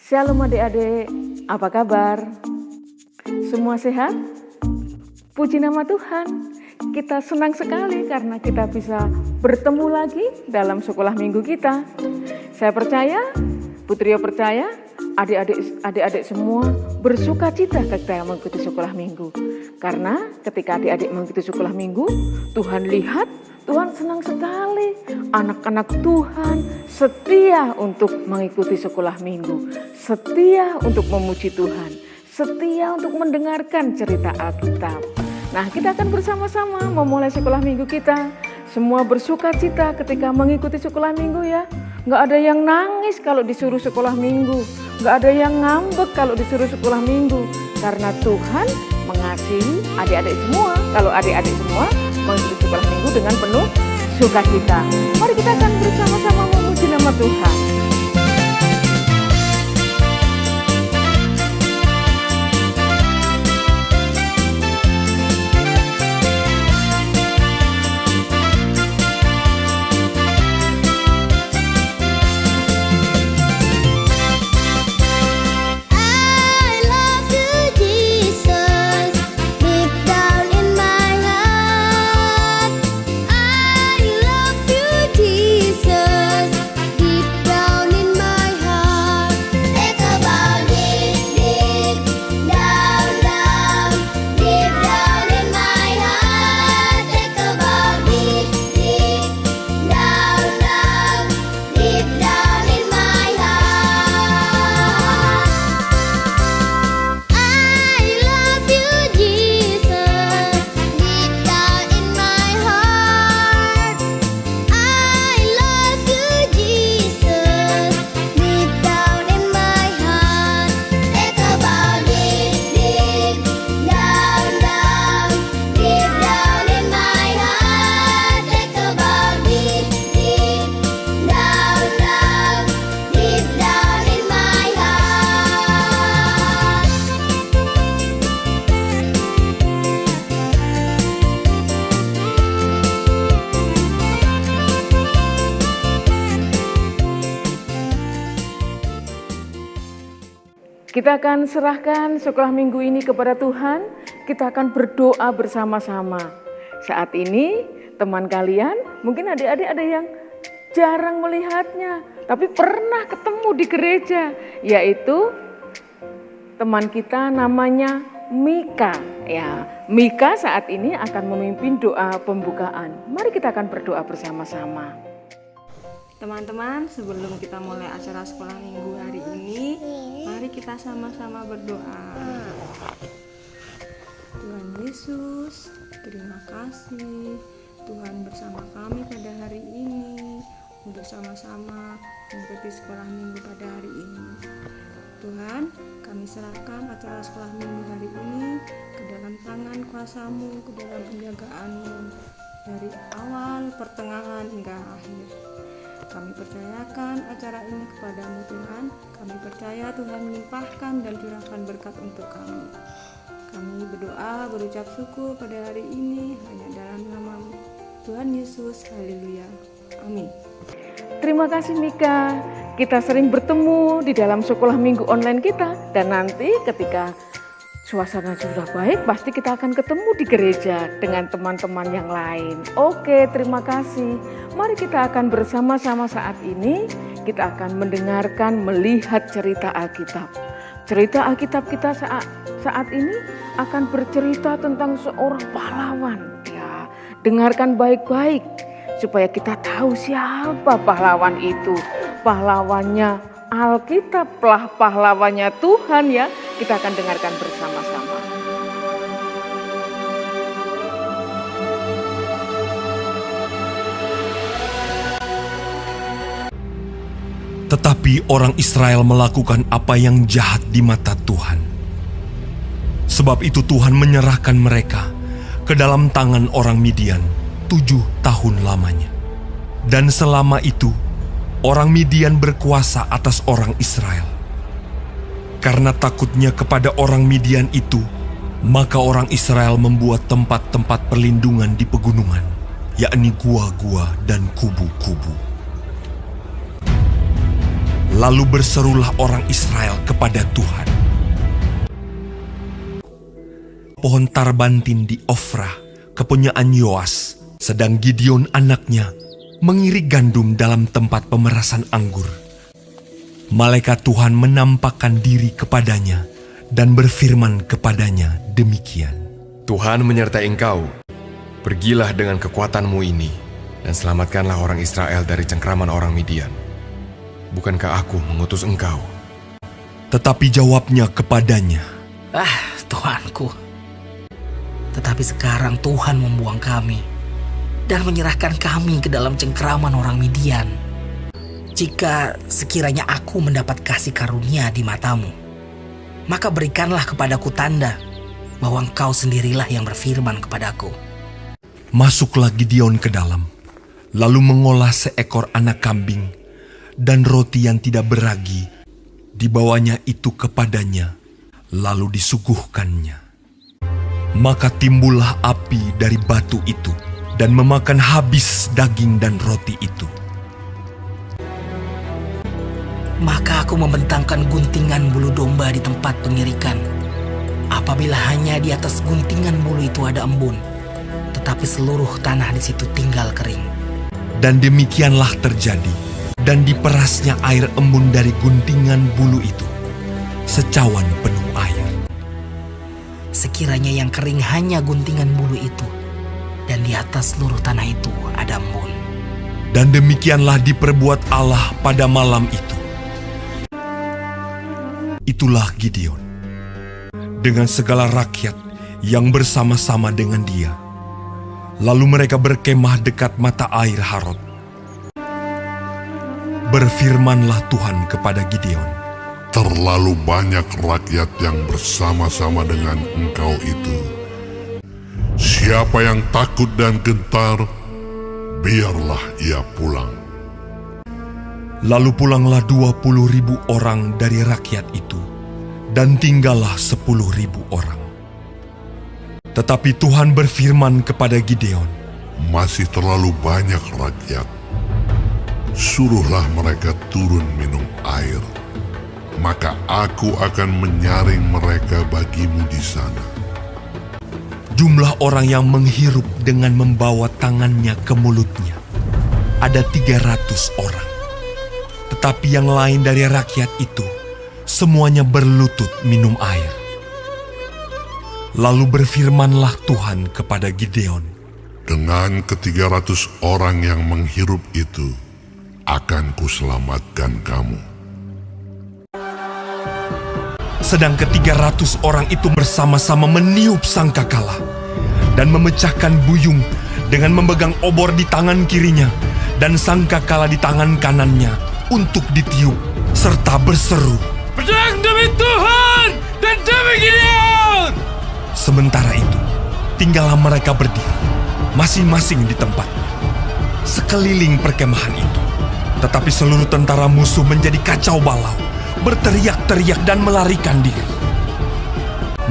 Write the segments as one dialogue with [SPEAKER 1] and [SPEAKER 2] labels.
[SPEAKER 1] Shalom adik-adik, apa kabar? Semua sehat? Puji nama Tuhan, kita senang sekali karena kita bisa bertemu lagi dalam sekolah minggu kita. Saya percaya, Putrio percaya, adik-adik semua bersuka cita ketika mengikuti sekolah minggu. Karena ketika adik-adik mengikuti sekolah minggu, Tuhan lihat, Tuhan senang sekali. Anak-anak Tuhan setia untuk mengikuti sekolah minggu, setia untuk memuji Tuhan, setia untuk mendengarkan cerita Alkitab. Nah, kita akan bersama-sama memulai sekolah minggu kita. Semua bersuka cita ketika mengikuti sekolah minggu ya. Nggak ada yang nangis kalau disuruh sekolah minggu. Nggak ada yang ngambek kalau disuruh sekolah minggu. Karena Tuhan mengasihi adik-adik semua. Kalau adik-adik semua mengikuti sekolah minggu dengan penuh sukacita. Mari kita akan bersama-sama memuji nama Tuhan. Kita akan serahkan sekolah minggu ini kepada Tuhan. Kita akan berdoa bersama-sama. Saat ini teman kalian, mungkin adik-adik ada yang jarang melihatnya, tapi pernah ketemu di gereja, yaitu teman kita namanya Mika. Ya, Mika saat ini akan memimpin doa pembukaan. Mari kita akan berdoa bersama-sama.
[SPEAKER 2] Teman-teman, sebelum kita mulai acara sekolah minggu hari ini, mari kita sama-sama berdoa. Tuhan Yesus, terima kasih Tuhan bersama kami pada hari ini untuk sama-sama mengikuti sekolah minggu pada hari ini. Tuhan, kami serahkan acara sekolah minggu hari ini ke dalam tangan kuasa-Mu, ke dalam penjagaan-Mu dari awal, pertengahan hingga akhir. Kami percayakan acara ini kepada-Mu Tuhan. Kami percaya Tuhan melimpahkan dan curahkan berkat untuk kami. Kami berdoa, berucap syukur pada hari ini hanya dalam nama Tuhan Yesus. Haleluya. Amin.
[SPEAKER 1] Terima kasih Mika. Kita sering bertemu di dalam sekolah minggu online kita. Dan nanti ketika suasana sudah baik, pasti kita akan ketemu di gereja dengan teman-teman yang lain. Oke, terima kasih. Mari kita akan bersama-sama saat ini, kita akan mendengarkan, melihat cerita Alkitab. Cerita Alkitab kita saat ini akan bercerita tentang seorang pahlawan. Ya, dengarkan baik-baik supaya kita tahu siapa pahlawan itu. Pahlawannya Alkitab, pahlawannya Tuhan ya. Kita akan dengarkan bersama-sama.
[SPEAKER 3] Tetapi orang Israel melakukan apa yang jahat di mata Tuhan. Sebab itu Tuhan menyerahkan mereka ke dalam tangan orang Midian 7 tahun lamanya. Dan selama itu orang Midian berkuasa atas orang Israel. Karena takutnya kepada orang Midian itu, maka orang Israel membuat tempat-tempat perlindungan di pegunungan, yakni gua-gua dan kubu-kubu. Lalu berserulah orang Israel kepada Tuhan. Pohon tarbantin di Ofra, kepunyaan Yoas, sedang Gideon anaknya mengirik gandum dalam tempat pemerasan anggur. Malaikat Tuhan menampakkan diri kepadanya dan berfirman kepadanya demikian.
[SPEAKER 4] Tuhan menyertai engkau. Pergilah dengan kekuatanmu ini dan selamatkanlah orang Israel dari cengkraman orang Midian. Bukankah aku mengutus engkau?
[SPEAKER 3] Tetapi jawabnya kepadanya,
[SPEAKER 5] Tuhanku. Tetapi sekarang Tuhan membuang kami dan menyerahkan kami ke dalam cengkraman orang Midian. Jika sekiranya aku mendapat kasih karunia di matamu, maka berikanlah kepadaku tanda bahwa engkau sendirilah yang berfirman kepadaku.
[SPEAKER 3] Masuklah Gideon ke dalam, lalu mengolah seekor anak kambing dan roti yang tidak beragi, dibawanya itu kepadanya, lalu disuguhkannya. Maka timbullah api dari batu itu dan memakan habis daging dan roti itu.
[SPEAKER 5] Maka aku membentangkan guntingan bulu domba di tempat pengirikan. Apabila hanya di atas guntingan bulu itu ada embun, tetapi seluruh tanah di situ tinggal kering.
[SPEAKER 3] Dan demikianlah terjadi, dan diperasnya air embun dari guntingan bulu itu, secawan penuh air.
[SPEAKER 5] Sekiranya yang kering hanya guntingan bulu itu, dan di atas seluruh tanah itu ada embun.
[SPEAKER 3] Dan demikianlah diperbuat Allah pada malam itu. Itulah Gideon, dengan segala rakyat yang bersama-sama dengan dia. Lalu mereka berkemah dekat mata air Harod. Berfirmanlah Tuhan kepada Gideon,
[SPEAKER 6] terlalu banyak rakyat yang bersama-sama dengan engkau itu. Siapa yang takut dan gentar, biarlah ia pulang.
[SPEAKER 3] Lalu pulanglah 20.000 orang dari rakyat itu, dan tinggallah 10.000 orang. Tetapi Tuhan berfirman kepada Gideon,
[SPEAKER 6] Masih terlalu banyak rakyat. Suruhlah mereka turun minum air, maka aku akan menyaring mereka bagimu di sana.
[SPEAKER 3] jumlah orang yang menghirup dengan membawa tangannya ke mulutnya ada 300 orang. Tetapi yang lain dari rakyat itu, semuanya berlutut minum air. Lalu berfirmanlah Tuhan kepada Gideon,
[SPEAKER 6] Dengan ke-300 orang yang menghirup itu, akan kuselamatkan kamu.
[SPEAKER 3] sedang ke-300 orang itu bersama-sama meniup sangkakala dan memecahkan buyung dengan memegang obor di tangan kirinya dan sangkakala di tangan kanannya untuk ditiup, serta berseru,
[SPEAKER 7] "Pedang demi Tuhan dan demi Gideon!"
[SPEAKER 3] Sementara itu, tinggallah mereka berdiri, masing-masing di tempatnya, sekeliling perkemahan itu. Tetapi seluruh tentara musuh menjadi kacau balau, berteriak-teriak dan melarikan diri.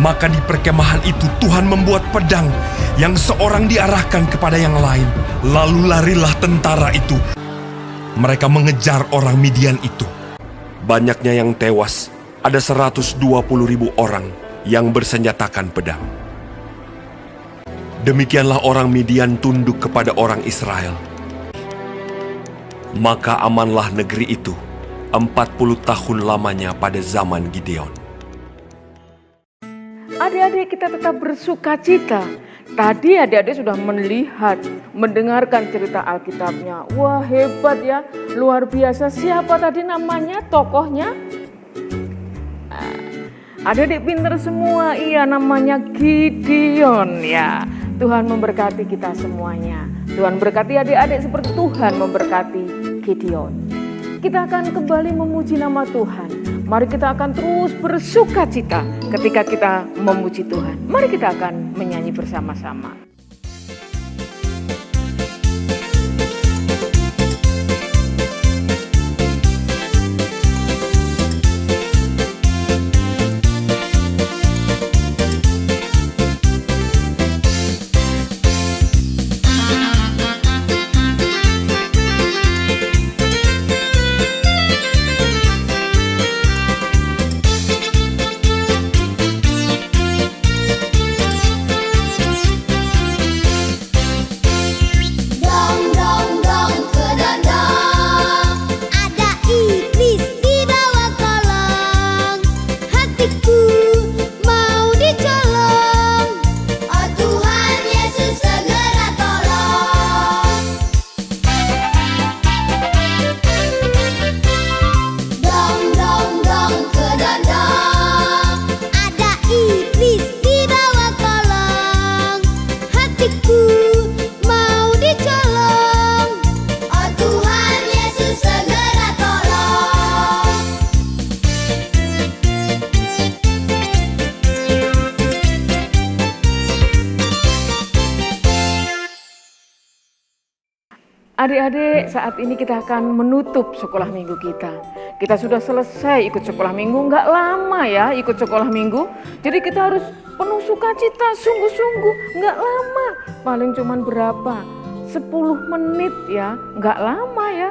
[SPEAKER 3] Maka di perkemahan itu Tuhan membuat pedang yang seorang diarahkan kepada yang lain. Lalu larilah tentara itu. Mereka mengejar orang Midian itu. Banyaknya yang tewas, ada 120.000 orang yang bersenjatakan pedang. Demikianlah orang Midian tunduk kepada orang Israel. Maka amanlah negeri itu 40 tahun lamanya pada zaman Gideon.
[SPEAKER 1] Adik-adik, kita tetap bersuka cita. Tadi adik-adik sudah melihat, mendengarkan cerita Alkitabnya. Wah, hebat ya, luar biasa. Siapa tadi namanya, tokohnya? Adik-adik pinter semua, iya namanya Gideon ya. Tuhan memberkati kita semuanya. Tuhan berkati adik-adik seperti Tuhan memberkati Gideon. Kita akan kembali memuji nama Tuhan. Mari kita akan terus bersuka cita ketika kita memuji Tuhan. Mari kita akan menyanyi bersama-sama. Adik-adik, saat ini kita akan menutup sekolah minggu kita. Kita sudah selesai ikut sekolah minggu, nggak lama ya ikut sekolah minggu. Jadi kita harus penuh sukacita, sungguh-sungguh, nggak lama. Paling cuman berapa? 10 menit ya, nggak lama ya.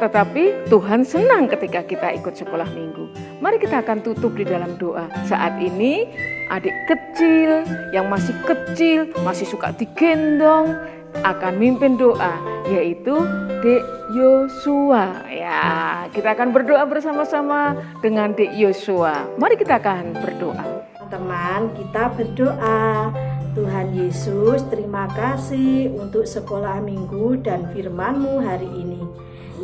[SPEAKER 1] Tetapi Tuhan senang ketika kita ikut sekolah minggu. Mari kita akan tutup di dalam doa. Saat ini adik kecil, yang masih kecil, masih suka digendong, akan mimpin doa, yaitu Dek Yosua. Ya, kita akan berdoa bersama-sama dengan Dek Yosua. Mari kita akan berdoa.
[SPEAKER 8] Teman, kita berdoa. Tuhan Yesus, terima kasih untuk sekolah minggu dan firman-Mu hari ini.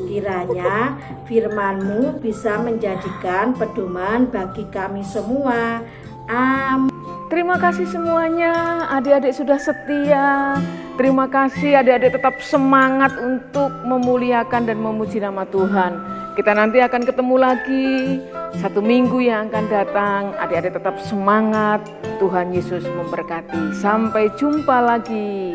[SPEAKER 8] Kiranya firman-Mu bisa menjadikan pedoman bagi kami semua. Amin.
[SPEAKER 1] Terima kasih semuanya, adik-adik sudah setia. Terima kasih adik-adik tetap semangat untuk memuliakan dan memuji nama Tuhan. Kita nanti akan ketemu lagi 1 minggu yang akan datang. Adik-adik tetap semangat. Tuhan Yesus memberkati. Sampai jumpa lagi.